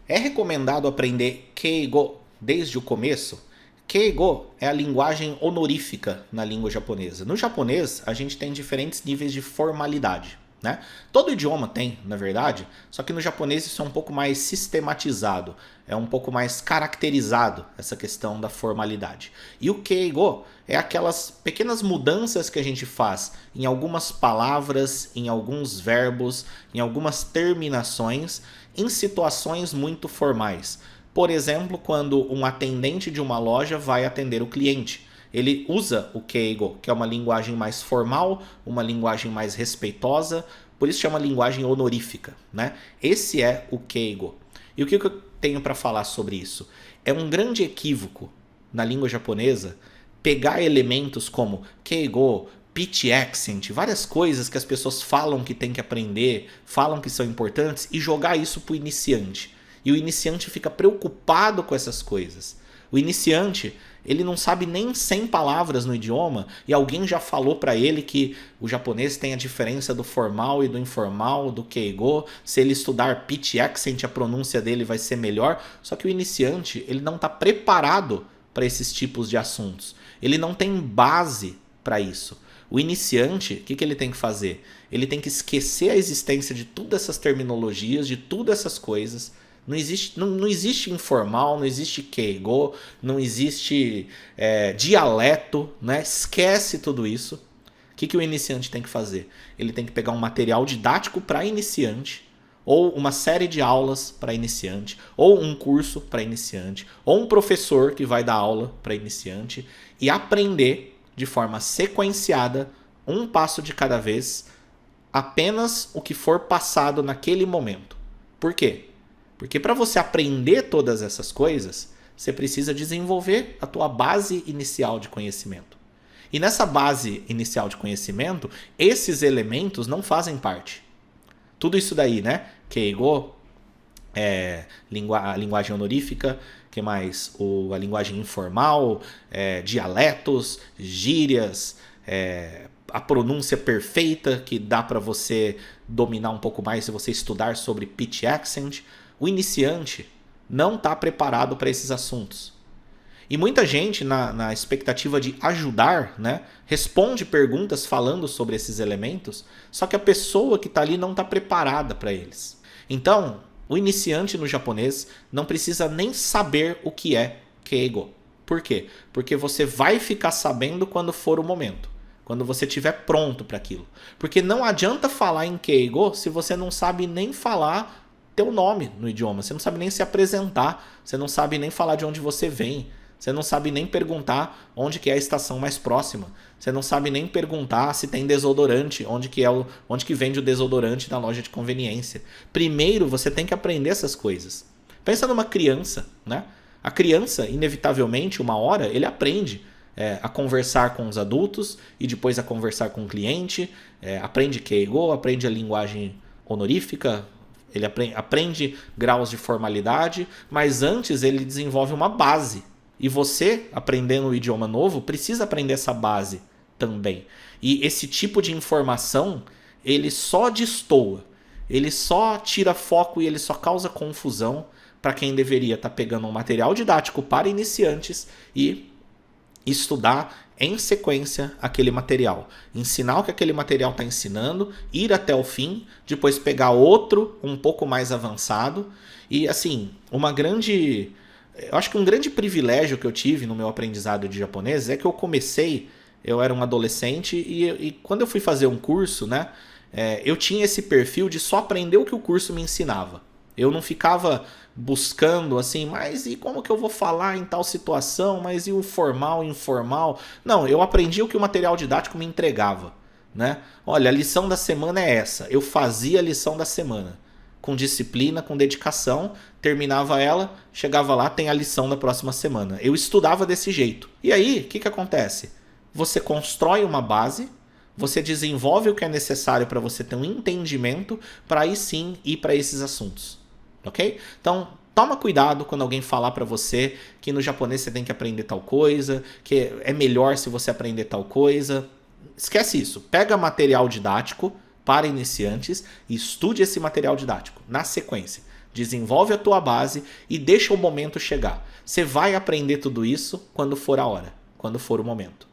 É recomendado aprender Keigo desde o começo? Keigo é a linguagem honorífica na língua japonesa. No japonês, a gente tem diferentes níveis de formalidade, né? Todo idioma tem, na verdade, só que no japonês isso é um pouco mais sistematizado, é um pouco mais caracterizado essa questão da formalidade. E o Keigo é aquelas pequenas mudanças que a gente faz em algumas palavras, em alguns verbos, em algumas terminações, em situações muito formais. Por exemplo, quando um atendente de uma loja vai atender o cliente. Ele usa o Keigo, que é uma linguagem mais formal, uma linguagem mais respeitosa, por isso chama linguagem honorífica, né? Esse é o Keigo. E o que eu tenho para falar sobre isso? É um grande equívoco na língua japonesa pegar elementos como Keigo, pitch accent, várias coisas que as pessoas falam que tem que aprender, falam que são importantes e jogar isso para o iniciante. E o iniciante fica preocupado com essas coisas. O iniciante, ele não sabe nem 100 palavras no idioma e alguém já falou para ele que o japonês tem a diferença do formal e do informal, do keigo. Se ele estudar pitch accent, a pronúncia dele vai ser melhor. Só que o iniciante, ele não está preparado para esses tipos de assuntos. Ele não tem base para isso. O iniciante, o que ele tem que fazer? Ele tem que esquecer a existência de todas essas terminologias, de todas essas coisas. Não existe informal, não existe keigo, não existe dialeto, né? Esquece tudo isso. O que o iniciante tem que fazer? Ele tem que pegar um material didático para iniciante, ou uma série de aulas para iniciante, ou um curso para iniciante, ou um professor que vai dar aula para iniciante e aprender de forma sequenciada, um passo de cada vez, apenas o que for passado naquele momento. Por quê? Porque para você aprender todas essas coisas, você precisa desenvolver a tua base inicial de conhecimento. E nessa base inicial de conhecimento, esses elementos não fazem parte. Tudo isso daí, né? Keigo, a linguagem honorífica, que mais? A linguagem informal, dialetos, gírias, a pronúncia perfeita, que dá para você dominar um pouco mais se você estudar sobre pitch accent. O iniciante não está preparado para esses assuntos. E muita gente, na expectativa de ajudar, né, responde perguntas falando sobre esses elementos, só que a pessoa que está ali não está preparada para eles. Então, o iniciante no japonês não precisa nem saber o que é Keigo. Por quê? Porque você vai ficar sabendo quando for o momento. Quando você estiver pronto para aquilo. Porque não adianta falar em Keigo se você não sabe nem falar teu nome no idioma. Você não sabe nem se apresentar. Você não sabe nem falar de onde você vem. Você não sabe nem perguntar onde que é a estação mais próxima. Você não sabe nem perguntar se tem desodorante, onde que vende o desodorante na loja de conveniência. Primeiro, você tem que aprender essas coisas. Pensa numa criança, né? A criança, inevitavelmente, uma hora, ele aprende a conversar com os adultos e depois a conversar com o cliente. Aprende Keigo, aprende a linguagem honorífica, ele aprende graus de formalidade, mas antes ele desenvolve uma base. E você, aprendendo um idioma novo, precisa aprender essa base também. E esse tipo de informação, ele só destoa, ele só tira foco e ele só causa confusão para quem deveria estar pegando um material didático para iniciantes e estudar em sequência aquele material. Ensinar o que aquele material está ensinando, ir até o fim, depois pegar outro um pouco mais avançado. E assim, eu acho que um grande privilégio que eu tive no meu aprendizado de japonês é que eu era um adolescente e quando eu fui fazer um curso, né, eu tinha esse perfil de só aprender o que o curso me ensinava. Eu não ficava buscando assim, mas e como que eu vou falar em tal situação? Mas e o formal, informal? Não, eu aprendi o que o material didático me entregava, né? Olha, a lição da semana é essa. Eu fazia a lição da semana com disciplina, com dedicação, terminava ela, chegava lá, tem a lição da próxima semana. Eu estudava desse jeito. E aí, o que acontece? Você constrói uma base, você desenvolve o que é necessário para você ter um entendimento, para aí sim ir para esses assuntos. Ok? Então, toma cuidado quando alguém falar para você que no japonês você tem que aprender tal coisa, que é melhor se você aprender tal coisa. Esquece isso. Pega material didático para iniciantes e estude esse material didático na sequência. desenvolve a tua base e deixa o momento chegar. Você vai aprender tudo isso quando for a hora, quando for o momento.